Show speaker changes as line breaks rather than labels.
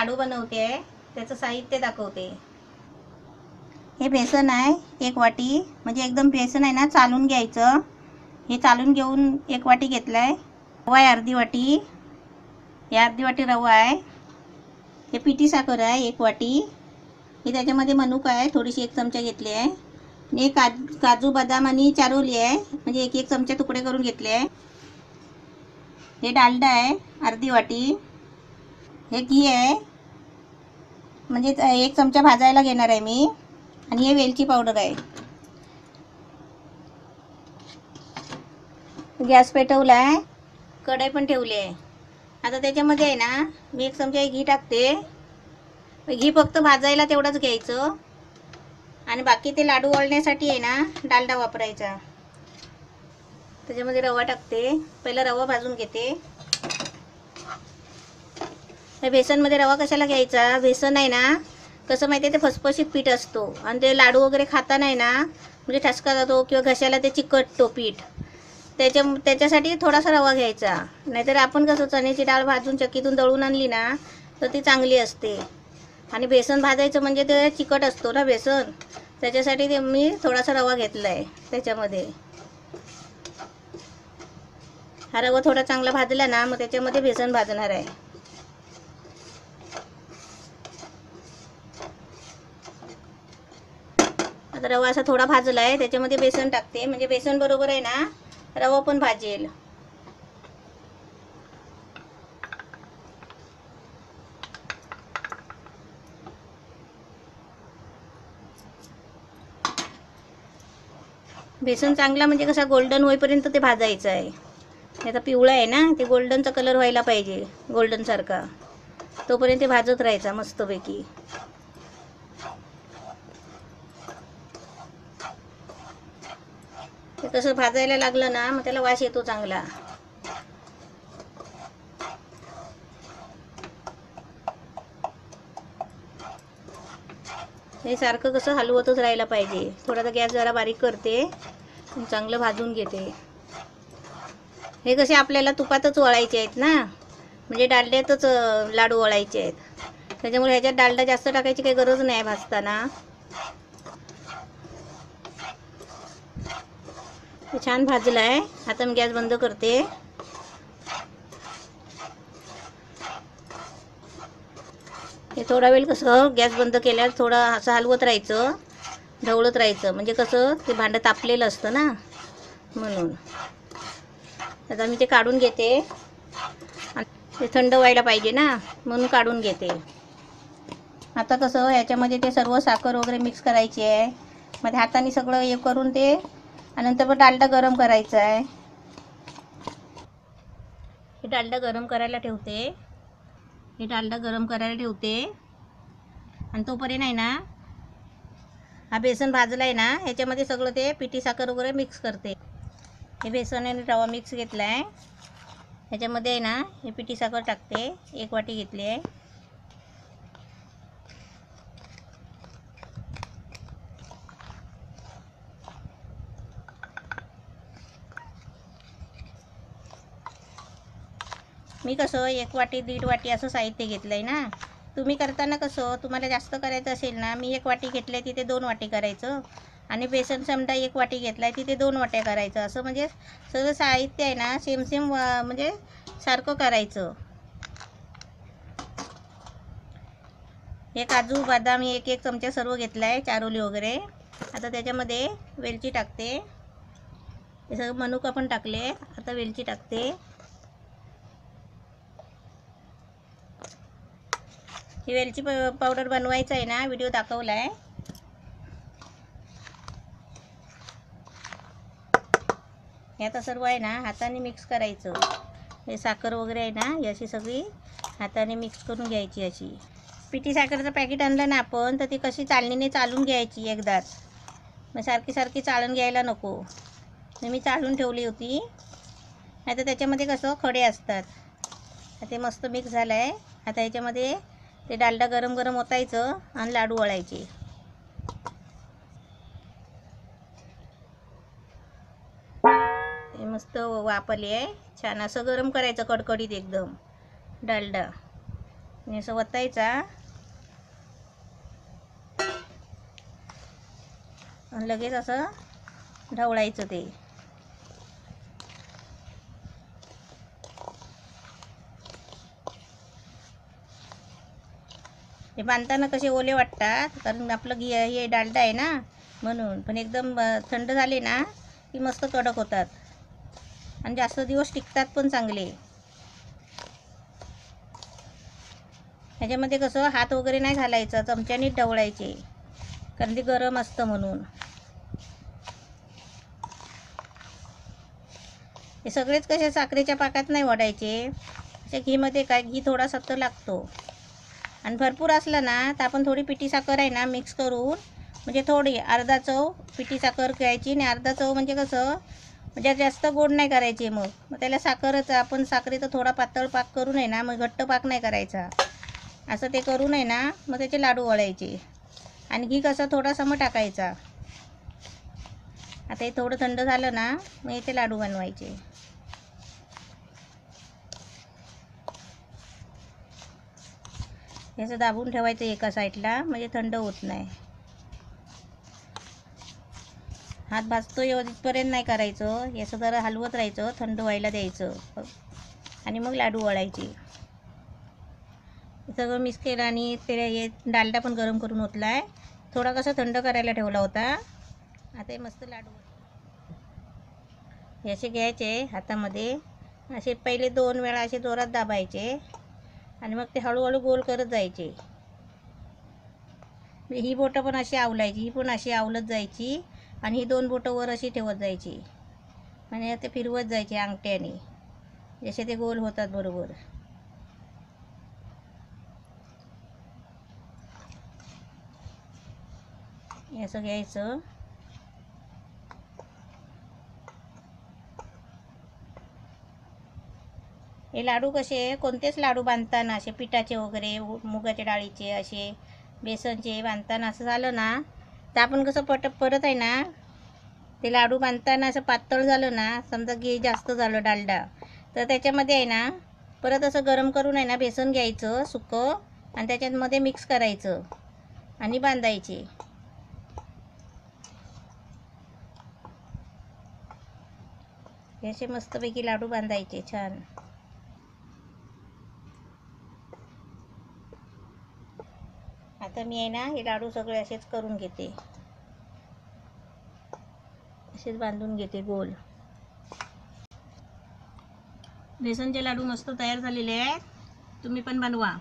लाडू बनवते आहे, त्याचं साहित्य दाखवते। हे बेसन आहे 1 वाटी, म्हणजे एकदम बेसन आहे ना चालून घ्यायचं। हे चालून घेऊन 1 वाटी घेतलं आहे। रवा आहे अर्धी वाटी, हे अर्धी वाटी रवा आहे। हे पिठी साखर आहे 1 वाटी। हे त्याच्यामध्ये मनुका आहे थोडीशी 1 चमचा घेतली आहे। हे काजू बदाम आणि चारोली आहे, म्हणजे 1 चमचा तुकडे करून घेतले आहे। हे डालडा आहे अर्धी वाटी। हे घी आहे, म्हणजे 1 चमचा भाजायला घेणार आहे मी। आणि हे वेलची पावडर आहे। गॅस पेटवला आहे, कढई पण ठेवली आहे। आता त्याच्यामध्ये आहे ना मी 1 चमचा घी टाकते। घी फक्त भाजायला तेवढंच घ्यायचं, आणि बाकी ते लाडू वळण्यासाठी आहे ना डालडा वापरायचा। त्याच्यामध्ये रवा टाकते, पहिला रवा भाजून घेते। त्या बेसनमध्ये रवा कशाला घ्यायचा, बेसन आहे ना कसं माहिती आहे ते फसफशीत पीठ असतो, आणि ते लाडू वगैरे खाता नाही ना म्हणजे ठसका जातो किंवा घशाला ते चिकटतो पीठ, त्याच्यासाठी थोडासा रवा घ्यायचा। नाहीतर आपण कसं चण्याची डाळ भाजून चक्कीतून दळून आणली ना तर ती चांगली असते, आणि बेसन भाजायचं म्हणजे ते चिकट असतो ना बेसन, त्याच्यासाठी ते मी थोडासा रवा घेतला आहे त्याच्यामध्ये। हा रवा थोडा चांगला भाजला ना मग त्याच्यामध्ये बेसन भाजणार आहे। आता रवा असा थोडा भाजला आहे, त्याच्यामध्ये बेसन टाकते, म्हणजे बेसन बरोबर आहे ना रवा पण भाजेल। बेसन चांगला म्हणजे कसा गोल्डन होईपर्यंत ते भाजायचं आहे। आता पिवळा आहे ना, ते गोल्डनचा कलर व्हायला पाहिजे, गोल्डन सारखा, तोपर्यंत ते भाजत राहायचा मस्तपैकी। ते कसं भाजायला लागलं ना मग त्याला वास येतो चांगला। हे सारखं कसं हलवतच राहायला पाहिजे। थोडासा गॅस जरा बारीक करते, चांगलं भाजून घेते। हे कसे आपल्याला तुपातच वळायचे आहेत ना, म्हणजे डालड्यातच लाडू वळायचे आहेत, त्याच्यामुळे ह्याच्यात डालडा जास्त टाकायची काही गरज नाही भाजताना। छान भाजला आहे, आता मी गॅस बंद करते। हे थोडा वेळ कसं गॅस बंद केल्यावर थोडं असं हलवत राहायचं, ढवळत राहायचं, म्हणजे कसं ते भांडं तापलेलं असतं ना म्हणून। आता मी ते काढून घेते, ते थंड व्हायला पाहिजे ना म्हणून काढून घेते। आता कसं याच्यामध्ये ते सर्व साखर वगैरे मिक्स करायची आहे, मग हाताने सगळं हे करून ते, आणि नंतर मग डालडा गरम करायचा आहे। हे डालडा गरम करायला ठेवते, हे डालडा गरम करायला ठेवते, आणि तोपर्यंत आहे ना हा बेसन भाजला आहे ना ह्याच्यामध्ये सगळं ते पिठी साखर वगैरे मिक्स करते। हे बेसन आणि रवा मिक्स घेतला आहे, ह्याच्यामध्ये आहे ना हे पिठी साखर टाकते, 1 वाटी घेतली आहे। मी कसं 1 वाटी 1.5 वाटी असं साहित्य घेतलं आहे ना, तुम्ही करताना कसं तुम्हाला जास्त करायचं असेल ना, मी 1 वाटी घेतलं आहे तिथे 2 वाटी करायचं, आणि बेसन समजा 1 वाटी घेतला आहे तिथे 2 वाट्या करायचं, असं म्हणजे सगळं साहित्य आहे ना सेम सेम म्हणजे सारखं करायचं। हे काजू बदाम 1 चमचा सर्व घेतला आहे, चारोली वगैरे। आता त्याच्यामध्ये वेलची टाकते, हे सगळं मनुका पण टाकले, आता वेलची टाकते। ही वेलची पावडर बनवायचं आहे ना, व्हिडिओ दाखवला आहे। हे आता सर्व आहे ना हाताने मिक्स करायचं, हे साखर वगैरे आहे ना ही अशी सगळी हाताने मिक्स करून घ्यायची। अशी पिठी साखरेचं पॅकेट आणलं ना आपण तर ती कशी चाळणीने चालून घ्यायची एकदाच, मग सारखी सारखी चाळून घ्यायला नको। मी चाळून ठेवली होती, आता त्याच्यामध्ये कसं खडे असतात। ते मस्त मिक्स झालं आहे, आता ह्याच्यामध्ये ते डालडा गरम गरम ओतायचं आणि लाडू वळायचे। हे मस्त वापरली आहे, छान असं गरम करायचं कडकडीत एकदम डालडा। आणि असं वतायचा आणि लगेच असं ढवळायचं ते. ते बांधताना कसे ओले वाटतात कारण आपलं हे डालडा आहे ना म्हणून, पण एकदम थंड झाले ना की मस्त कडक होतात आणि जास्त दिवस टिकतात पण चांगले. ह्याच्यामध्ये कसं हात वगैरे नाही घालायचं, चमच्यानीच ढवळायचे कारण ते गरम असतं म्हणून. हे सगळेच कसे साखरेच्या पाकात नाही वाढायचे, अशा घीमध्ये काय घी थोडा सत्त लागतो आणि भरपूर असलं ना तर आपण थोडी पिठी साखर आहे ना मिक्स करून, म्हणजे थोडी अर्धा चव पिठी साखर घ्यायची आणि अर्धा चव म्हणजे कसं म्हणजे जास्त गोड नाही करायची. मग त्याला साखरच आपण साखरेचा थोडा पातळ पाक करून आहे ना, मग घट्ट पाक नाही करायचा, असं ते करून आहे ना मग त्याचे लाडू वळायचे आणि घी कसं थोडासा मग टाकायचा. आता हे थोडं थंड झालं ना मग इथे लाडू बनवायचे. याचं दाबून ठेवायचं एका साईडला म्हणजे थंड होत नाही. हात भाजतो इथपर्यंत नाही करायचं, याचं जरा हलवत राहायचं, थंड व्हायला द्यायचं आणि मग लाडू वळायचे. सगळं मिक्स केलं आणि ते हे डालडा पण गरम करून ओतला आहे, थोडा कसं थंड करायला ठेवला होता. आता हे मस्त लाडू असे घ्यायचे हातामध्ये, असे पहिले 2 वेळा असे जोरात दाबायचे आणि मग ते हळूहळू गोल करत जायचे. ही बोटं पण अशी आवलायची, ही पण अशी आवलत जायची आणि ही 2 बोटं वर अशी ठेवत जायची आणि ते फिरवत जायचे अंगठ्याने, जसे ते गोल होतात बरोबर. असं घ्यायचं. हे लाडू कसे कोणतेच लाडू बांधताना असे पिठाचे वगैरे मुगाच्या डाळीचे असे बेसनचे बांधताना असं झालं ना तर आपण कसं परत आहे ना ते लाडू बांधताना असं पातळ झालं ना, समजा घी जास्त झालं डालडा, तर त्याच्यामध्ये आहे ना परत असं गरम करून आहे ना बेसन घ्यायचं सुकं आणि त्याच्यामध्ये मिक्स करायचं आणि बांधायचे. हे असे मस्तपैकी लाडू बांधायचे छान. आता मी आहे ना हे लाडू सगळे असेच करून घेते, असेच बांधून घेते गोल. बेसनचे लाडू मस्त तयार झालेले आहेत, तुम्ही पण बनवा.